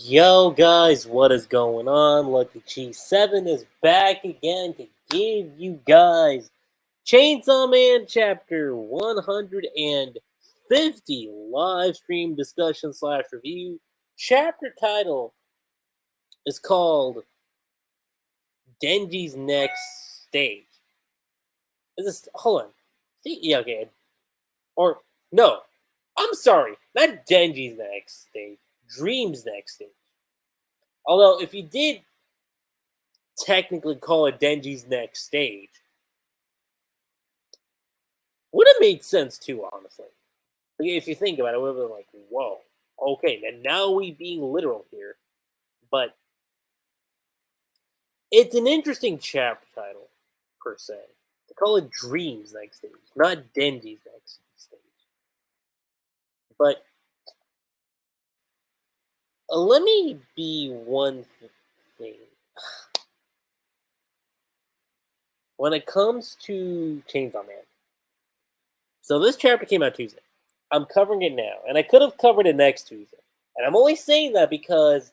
Yo, guys, what is going on? Lucky Cheese 7 is back again to give you guys Chainsaw Man Chapter 150 live stream discussion slash review. Chapter title is called Denji's Next Stage. Is this, hold on. Yeah, okay. Or, no, I'm sorry, not Denji's Next Stage, Dream's Next Stage. Although, if you did technically call it Denji's Next Stage, would have made sense too, honestly. Like, if you think about it, it would have been like, whoa, okay, and now we being literal here. But it's an interesting chapter title, per se. To call it Dream's Next Stage, not Denji's Next Stage. But let me be one thing. When it comes to Chainsaw Man, so this chapter came out Tuesday. I'm covering it now, and I could have covered it next Tuesday. And I'm only saying that because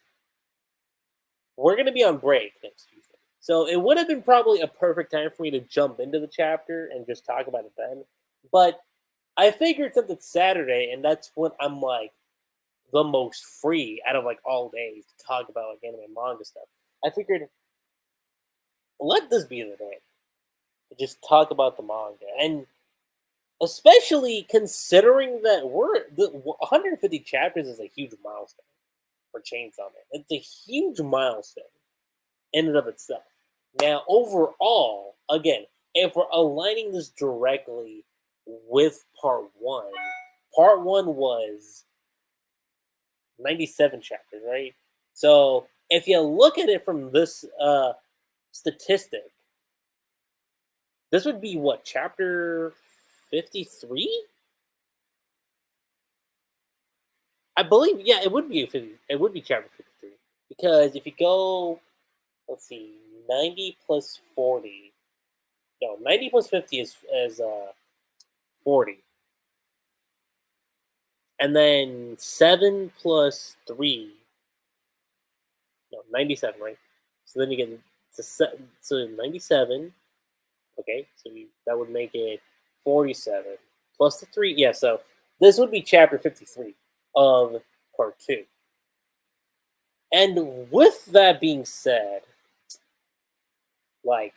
we're going to be on break next Tuesday. So it would have been probably a perfect time for me to jump into the chapter and just talk about it then. But I figured since it's Saturday, and that's when I'm like the most free out of like all days to talk about like anime and manga stuff, I figured let this be the day to just talk about the manga. And especially considering that the 150 chapters is a huge milestone for Chainsaw Man. It's a huge milestone in and of itself. Now, overall, again, if we're aligning this directly with part one was 97 chapters, right? So if you look at it from this statistic, this would be what, chapter 53? I believe, yeah, it would be 50, it would be chapter 53. Because if you go, let's see, 90 plus 40. No, 90 plus 50 is 40. And then 7 plus 3. No, 97, right? So then you get so 97. Okay, so that would make it 47 plus the 3. Yeah, so this would be chapter 53 of part 2. And with that being said, like,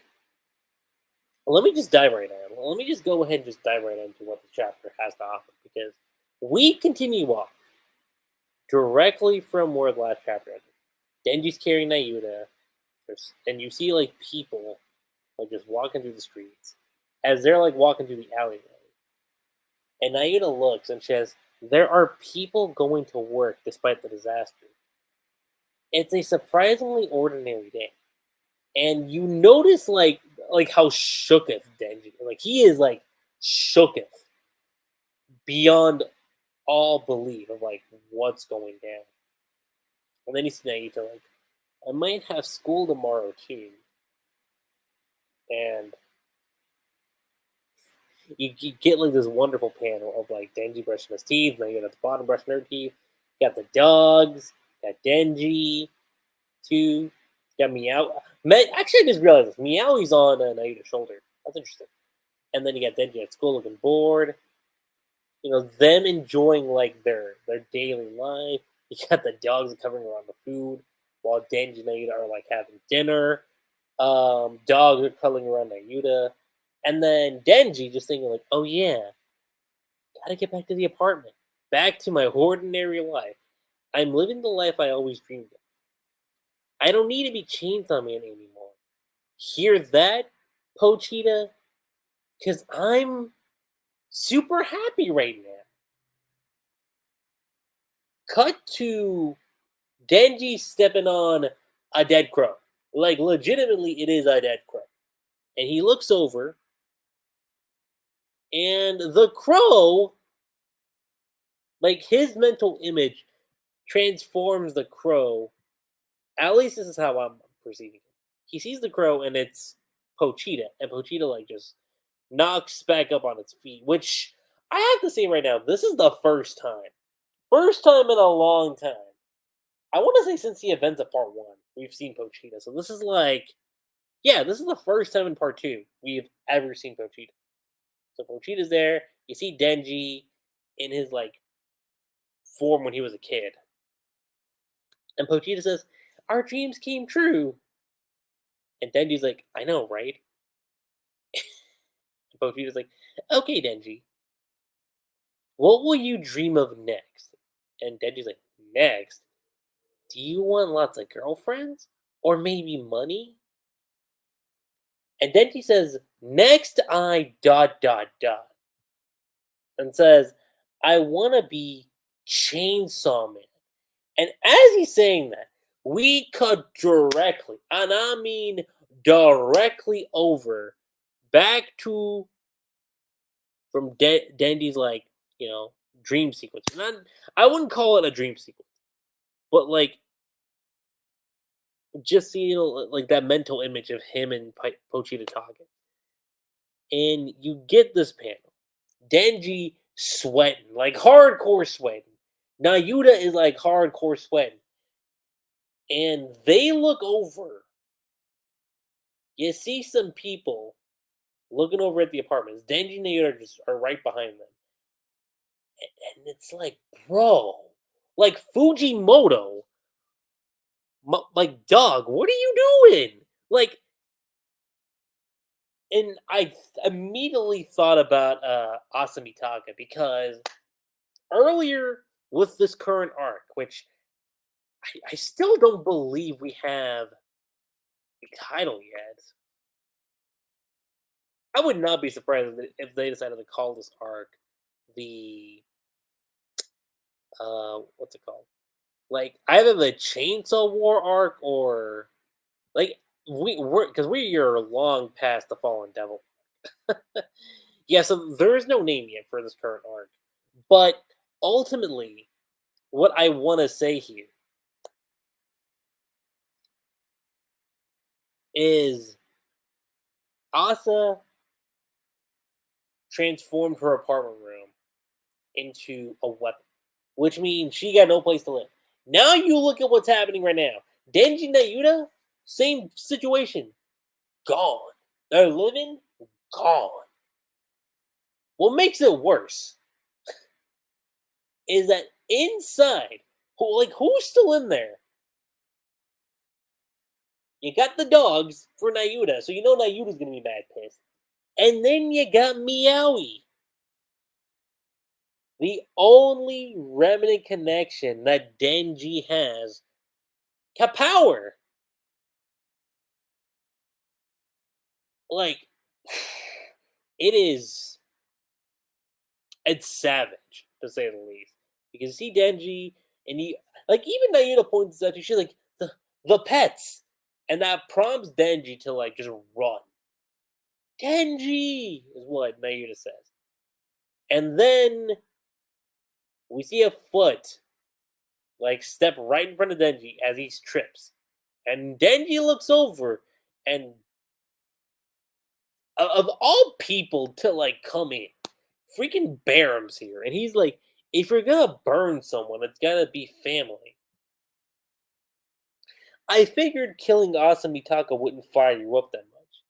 let me just dive right in. Let me just go ahead and just dive right into what the chapter has to offer, because we continue off directly from where the last chapter ended. Denji's carrying Nayuta, and you see like people like just walking through the streets as they're like walking through the alleyway. And Nayuta looks and says, "There are people going to work despite the disaster. It's a surprisingly ordinary day." And you notice like how shooketh Denji. Like he is like shooketh beyond all belief of like what's going down. And then you see Nayuta like, "I might have school tomorrow too." And you get like this wonderful panel of like Denji brushing his teeth, and then you get at the bottom brushing her teeth. You got the dogs, got Denji, too. Got Meow. Actually, I just realized this. Meowie's on Nayuta's shoulder. That's interesting. And then you got Denji at school looking bored. You know, them enjoying like their daily life. You got the dogs covering around the food while Denji and Nayuta are like having dinner. Dogs are cuddling around Nayuta. And then Denji just thinking like, oh yeah, gotta get back to the apartment. Back to my ordinary life. I'm living the life I always dreamed of. I don't need to be Chainsaw Man anymore. Hear that, Pochita? Because I'm super happy right now. Cut to Denji stepping on a dead crow. Like, legitimately, it is a dead crow. And he looks over, and the crow, like, his mental image transforms the crow. At least this is how I'm perceiving it. He sees the crow, and it's Pochita. And Pochita, like, just knocks back up on its feet, which I have to say right now, this is the first time in a long time I want to say since the events of part one, we've seen Pochita. So this is like, yeah, this is the first time in part two we've ever seen Pochita. So Pochita's there. You see Denji in his like form when he was a kid, and Pochita says, "Our dreams came true." And Denji's like, "I know, right?" And Pochita's like, "Okay, Denji, what will you dream of next?" And Denji's like, "Next? Do you want lots of girlfriends? Or maybe money?" And Denji says, "Next, I dot dot dot." And says, "I want to be Chainsaw Man." And as he's saying that, we cut directly, and I mean directly over, back to from Dendy's like, you know, dream sequence. Not, I wouldn't call it a dream sequence, but like just see, you know, like that mental image of him and Pochita talking, and you get this panel. Denji sweating, like hardcore sweating. Nayuta is like hardcore sweating, and they look over. You see some people looking over at the apartments. Denji and Nayuta just are right behind them, and it's like, bro, like Fujimoto, like dog, what are you doing? Like, and I immediately thought about Asamitaka because earlier with this current arc, which I still don't believe we have a title yet. I would not be surprised if they decided to call this arc the what's it called? Like either the Chainsaw War arc or like we're because we are long past the Fallen Devil. Yeah, so there is no name yet for this current arc, but ultimately, what I want to say here is Asa transformed her apartment room into a weapon, which means she got no place to live. Now you look at what's happening right now. Denji Nayuta, same situation, gone. They're living, gone. What makes it worse is that inside, who's still in there? You got the dogs for Nayuta, so you know Nayuta's gonna be mad pissed. And then you got Meowie, the only remnant connection that Denji has to power. Like, it is, it's savage to say the least. Because you see Denji, and he, like, even Nayuta points out, she's like, the pets. And that prompts Denji to, like, just run. Denji is what Nayuta says. And then we see a foot like step right in front of Denji as he trips. And Denji looks over and of all people to like come in, freaking Baram's here. And he's like, if you're gonna burn someone, it's gotta be family. I figured killing Asamitaka wouldn't fire you up that much.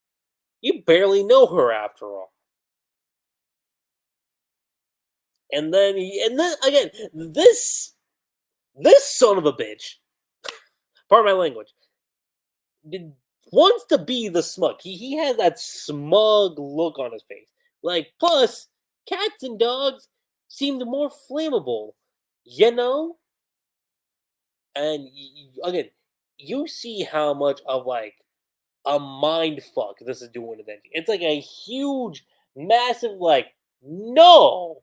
You barely know her after all. And then again, this son of a bitch, pardon my language, did, wants to be the smug. He has that smug look on his face. Like, plus, cats and dogs seemed more flammable, you know? And again, you see how much of like a mind fuck this is doing to Denji. It's like a huge, massive, like, no,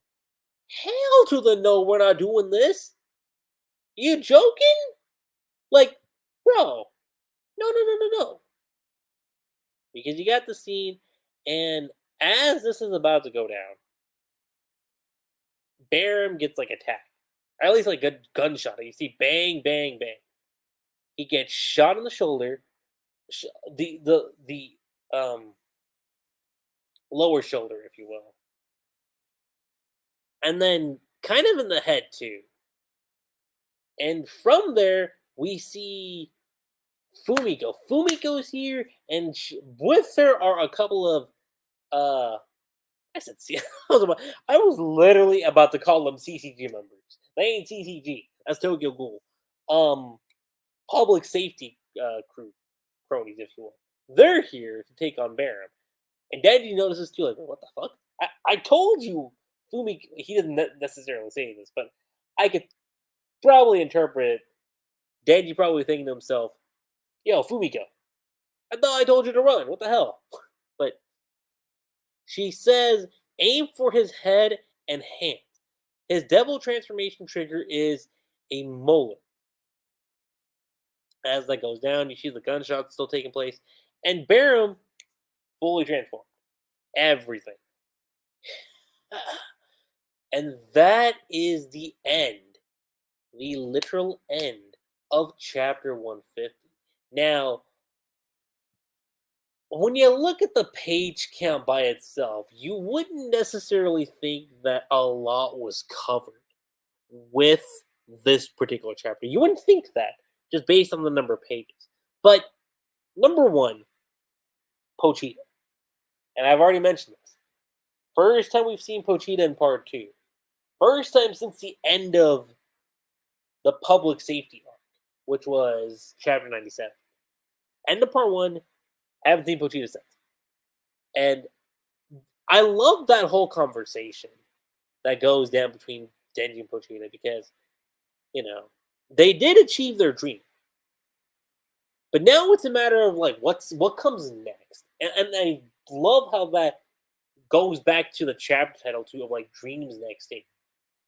hell to the no, we're not doing this. You joking? Like, bro, no, no, no, no, no. Because you got the scene, and as this is about to go down, Barum gets like attacked, or at least like a gunshot. You see, bang, bang, bang. He gets shot in the shoulder, the lower shoulder, if you will, and then kind of in the head too. And from there, we see Fumiko. Fumiko's here, and with her are a couple of I said C. I was literally about to call them CCG members. They ain't CCG. That's Tokyo Ghoul. Public safety crew cronies, if you will. They're here to take on Baron. And Denji notices too, like, what the fuck? I told you, Fumi. He doesn't necessarily say this, but I could probably interpret Denji probably thinking to himself, "Yo, Fumiko, I thought I told you to run. What the hell?" But she says, "Aim for his head and hands. His devil transformation trigger is a molar." As that goes down, you see the gunshots still taking place, and Barum fully transformed. Everything. And that is the end, the literal end of chapter 150. Now, when you look at the page count by itself, you wouldn't necessarily think that a lot was covered with this particular chapter. You wouldn't think that just based on the number of pages. But number one, Pochita. And I've already mentioned this. First time we've seen Pochita in part 2. First time since the end of the public safety arc, which was chapter 97. End of part 1, I haven't seen Pochita since. And I love that whole conversation that goes down between Denji and Pochita because, they did achieve their dream. But now it's a matter of like what comes next. And I love how that goes back to the chapter title too of like dreams next day.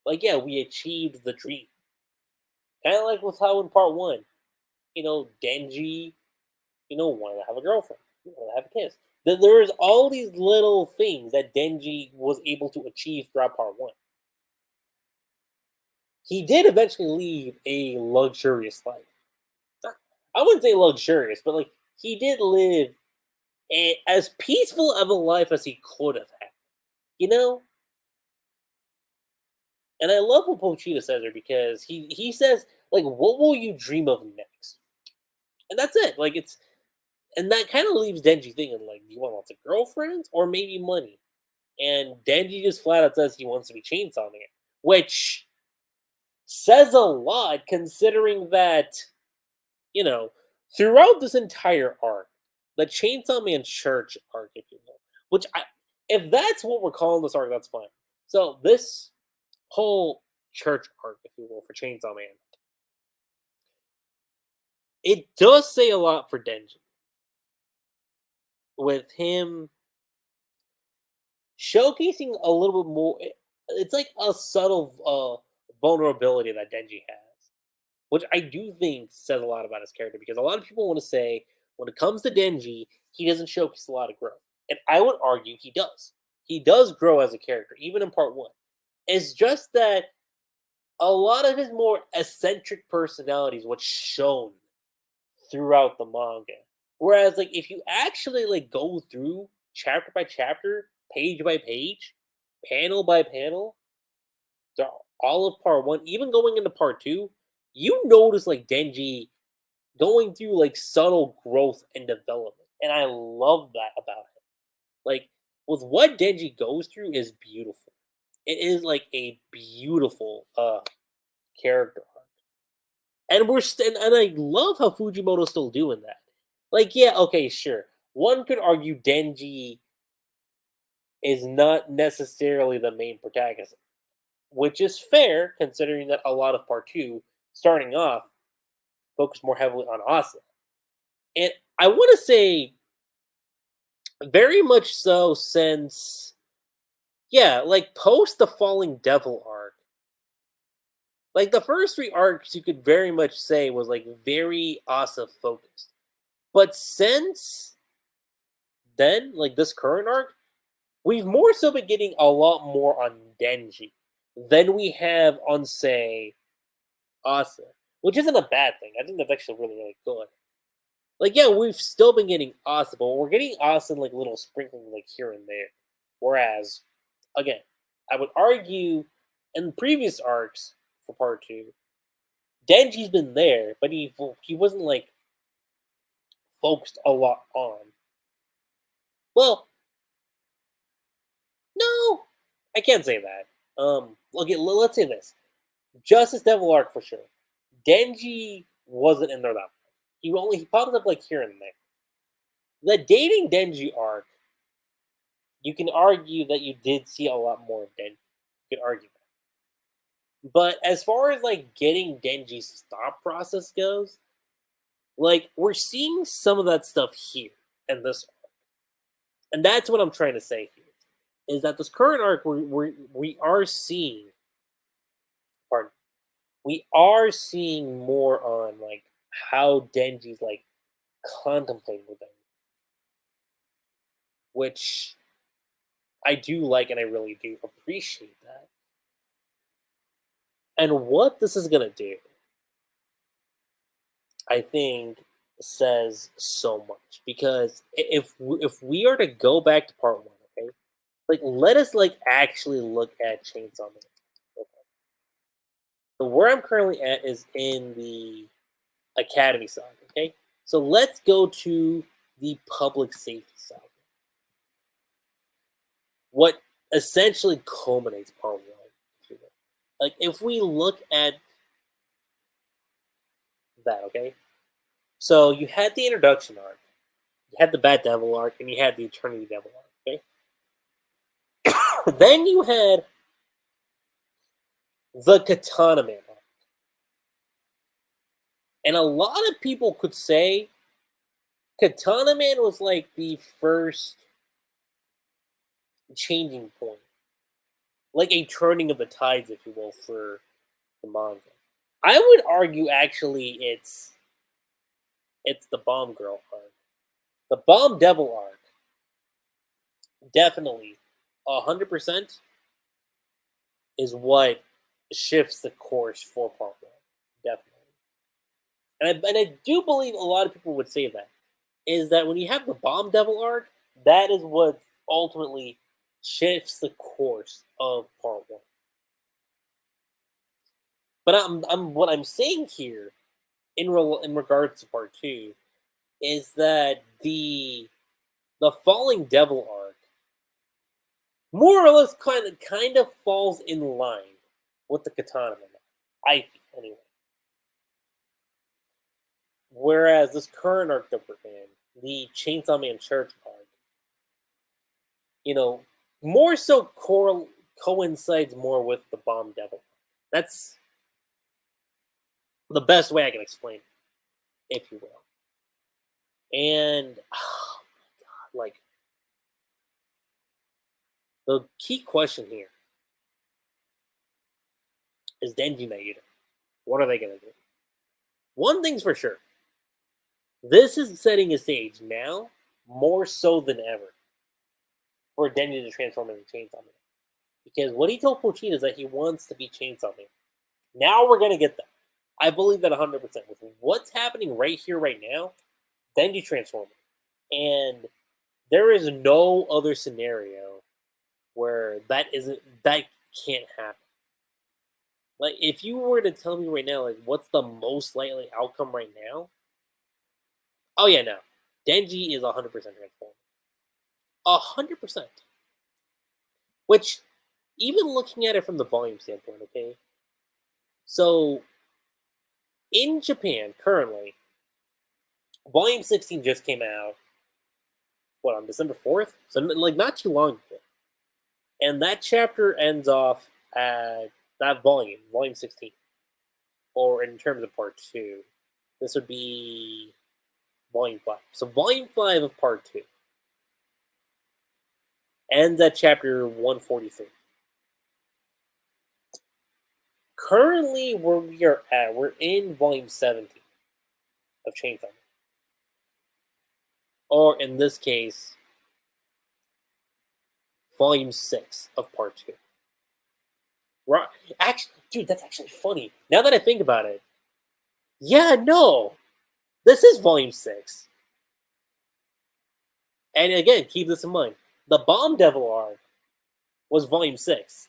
Like, yeah, we achieved the dream. Kind of like with how in part 1, Denji, wanted to have a girlfriend, wanted to have a kiss. There's all these little things that Denji was able to achieve throughout part 1. He did eventually lead a luxurious life. I wouldn't say luxurious, but like he did live as peaceful of a life as he could have had. You know? And I love what Pochita says there because he says, like, what will you dream of next? And that's it. Like and that kind of leaves Denji thinking, like, do you want lots of girlfriends or maybe money? And Denji just flat out says he wants to be Chainsaw Man, which says a lot considering that, you know, throughout this entire arc, the Chainsaw Man Church arc, if you will, if that's what we're calling this arc, that's fine. So this whole church arc, if you will, for Chainsaw Man, it does say a lot for Denji. With him showcasing a little bit more, it's like a subtle vulnerability that Denji has, which I do think says a lot about his character because a lot of people want to say when it comes to Denji, he doesn't showcase a lot of growth. And I would argue he does. He does grow as a character, even in part 1. It's just that a lot of his more eccentric personality is what's shown throughout the manga. Whereas, like, if you actually like go through chapter by chapter, page by page, panel by panel, all of part 1, even going into part 2, you notice like Denji going through like subtle growth and development, and I love that about him. Like with what Denji goes through is beautiful. It is like a beautiful character arc, and and I love how Fujimoto's still doing that. Like, yeah, okay, sure. One could argue Denji is not necessarily the main protagonist, which is fair considering that a lot of part 2, starting off, focused more heavily on Asa. And I want to say very much so since, yeah, like post the Falling Devil arc, like the first 3 arcs you could very much say was like very Asa focused. But since then, like this current arc, we've more so been getting a lot more on Denji than we have on, say, Asa, which isn't a bad thing. I think that's actually really, really good. Like, yeah, we've still been getting Asa, but we're getting Asa in like little sprinkling like here and there. Whereas, again, I would argue in previous arcs for part 2, Denji's been there, but he wasn't like focused a lot on. Well, no, I can't say that. Okay, let's say this: Justice Devil arc for sure. Denji wasn't in there that much. He popped up like here and there. The dating Denji arc, you can argue that you did see a lot more of Denji. You can argue that. But as far as like getting Denji's thought process goes, like we're seeing some of that stuff here in this arc. And that's what I'm trying to say here. Is that this current arc we are seeing, pardon, we are seeing more on like how Denji's like contemplating with them, which I do like and I really do appreciate that. And what this is gonna do, I think, says so much because if we are to go back to part one, okay, like let us like actually look at Chainsaw Man. Okay. So where I'm currently at is in the Academy side. Okay, so let's go to the public safety side. What essentially culminates part one, if you will. Like if we look at that, okay. So you had the introduction arc, you had the Bat Devil arc, and you had the Eternity Devil arc. Okay. Then you had the Katana Man arc, and a lot of people could say Katana Man was like the first changing point, like a turning of the tides, if you will, for the manga. I would argue actually it's the Bomb Girl arc. The Bomb Devil arc, definitely, 100% is what shifts the course for part one. Definitely. And I do believe a lot of people would say that. Is that when you have the Bomb Devil arc, that is what ultimately shifts the course of part one. But what I'm saying here in regards to part two is that the Falling Devil arc more or less kind of falls in line with the Katana Man. I feel anyway. Whereas this current arc that we're in, the Chainsaw Man Church arc, you know, more so coincides more with the Bomb Devil. That's the best way I can explain it, if you will. And oh my god, like the key question here is Denji Nayuta. What are they gonna do? One thing's for sure. This is setting a stage now, more so than ever, for Denji to transform into Chainsaw Man. Because what he told Pochita is that he wants to be Chainsaw Man. Now we're gonna get that. I believe that 100%. With what's happening right here, right now, Denji transforming. And there is no other scenario where that can't happen. Like if you were to tell me right now, like what's the most likely outcome right now? Oh yeah, no. Denji is 100% transformed. 100%. Which, even looking at it from the volume standpoint, okay. So in Japan currently, Volume 16 just came out. What, on December 4th? So like not too long ago. And that chapter ends off at that volume 16. Or in terms of part 2, this would be volume 5. So volume 5 of part 2 ends at chapter 143. Currently, where we are at, we're in volume 17 of Chainsaw Man. Or in this case, volume 6 of part 2. Right. Actually, dude, that's actually funny. Now that I think about it, yeah, no, this is volume 6. And again, keep this in mind. The Bomb Devil arc was volume 6.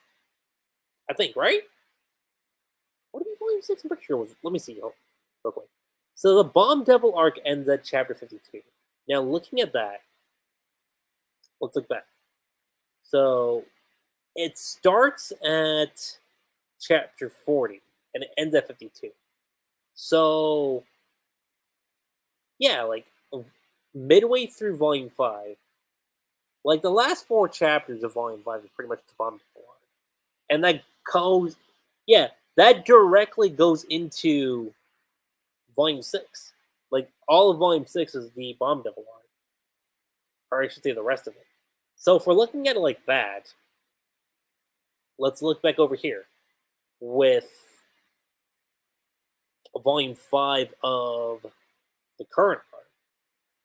I think, right? Would it be volume 6? I'm pretty sure it was. Let me see, real quick. So the Bomb Devil arc ends at chapter 52. Now, looking at that, let's look back. So it starts at chapter 40 and it ends at 52. So, yeah, like midway through volume 5, like the last 4 chapters of volume 5 is pretty much the Bomb Devil arc. And that goes, yeah, that directly goes into volume 6. Like all of volume 6 is the Bomb Devil arc, or I should say the rest of it. So if we're looking at it like that, let's look back over here with volume 5 of the current arc.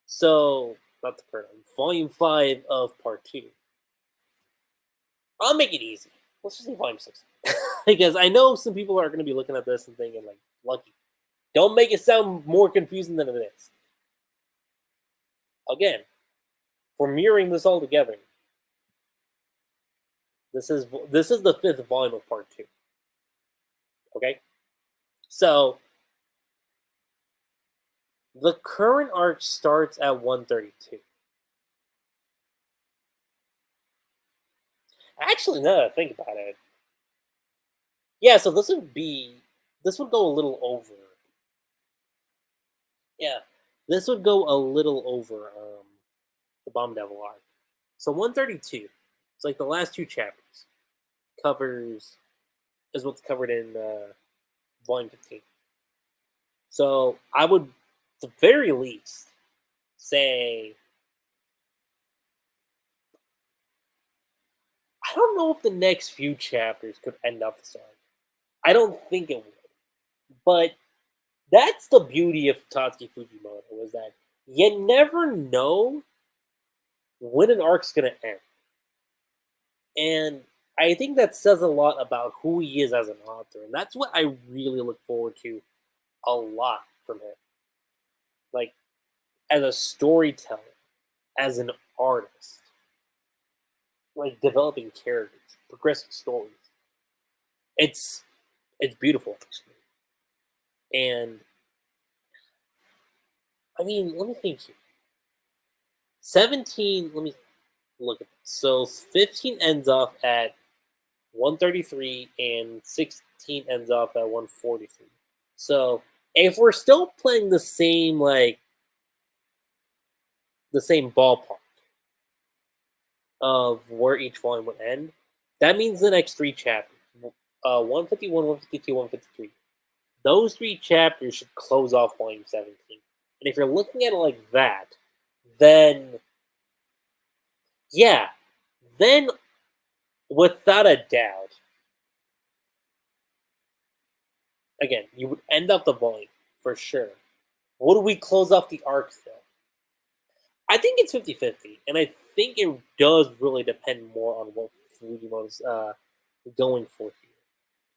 So, not the current one, volume 5 of part 2. I'll make it easy. Let's just say volume 6. Because I know some people are going to be looking at this and thinking, like, lucky. Don't make it sound more confusing than it is. Again, for mirroring this all together, this is the 5th volume of part 2. Okay? So, the current arc starts at 132. Actually, now that I think about it, yeah, so this would go a little over. Yeah, this would go a little over the Bomb Devil arc. So 132, it's like the last 2 chapters, covers is what's covered in volume 15. So I would, at the very least, say I don't know if the next few chapters could end up the arc. I don't think it would, but that's the beauty of Tatsuki Fujimoto, is that you never know when an arc's gonna end. And I think that says a lot about who he is as an author. And that's what I really look forward to a lot from him. Like, as a storyteller, as an artist, like developing characters, progressing stories. It's beautiful actually. And I mean, let me think here. 17, let me look at this. So 15 ends off at 133 and 16 ends off at 143. So if we're still playing the same ballpark of where each volume would end, that means the next 3 chapters, 151, 152, 153. Those 3 chapters should close off volume 17. And if you're looking at it like that, then yeah, then without a doubt, again, you would end up the volume for sure. Would we close off the arc though? I think it's 50-50, and I think it does really depend more on what Fujimoto's going for here.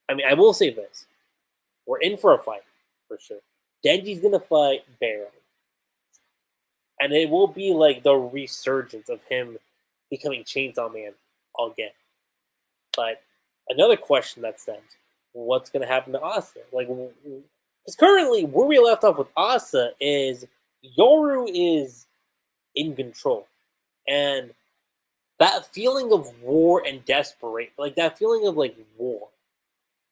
I mean, I will say this. We're in for a fight, for sure. Denji's going to fight Baron. And it will be like the resurgence of him becoming Chainsaw Man again. But another question that stands, what's going to happen to Asa? Like, because currently, where we left off with Asa is Yoru is in control. And that feeling of war and desperation, like that feeling of like war,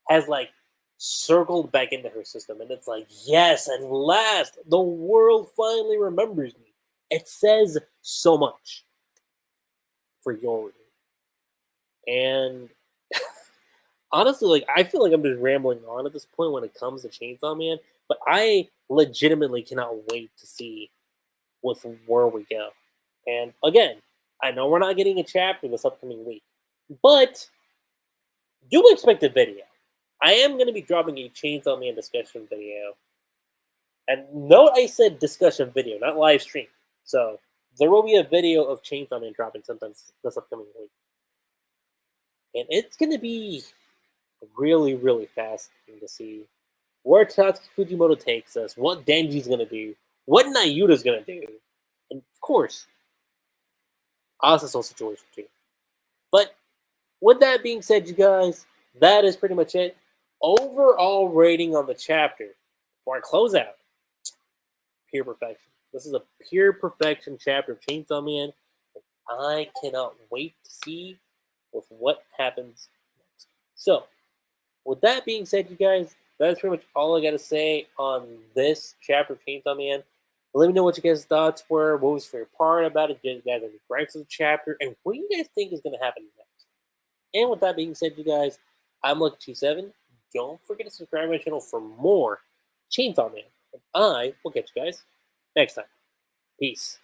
has like circled back into her system. And it's like, yes, at last, the world finally remembers me. It says so much for Yoru. And honestly, like I feel like I'm just rambling on at this point when it comes to Chainsaw Man, but I legitimately cannot wait to see with where we go. And again, I know we're not getting a chapter this upcoming week, but do expect a video. I am going to be dropping a Chainsaw Man discussion video. And note I said discussion video, not live stream. So there will be a video of Chainsaw Man dropping sometime this upcoming week. And it's going to be really, really fascinating to see where Tatsuki Fujimoto takes us, what Denji's going to do, what Nayuta's going to do, and of course, Asa's whole situation too. But with that being said, you guys, that is pretty much it. overall rating on the chapter before I close out. Pure perfection. This is a pure perfection chapter of Chainsaw Man. I cannot wait to see with what happens next. So, with that being said, you guys, that's pretty much all I got to say on this chapter of Chainsaw Man. Let me know what you guys' thoughts were. What was your favorite part about it? Did you guys have any gripes of the chapter? And what do you guys think is going to happen next? And with that being said, you guys, I'm Lucky27. Don't forget to subscribe to my channel for more Chainsaw Man. And I will catch you guys next time. Peace.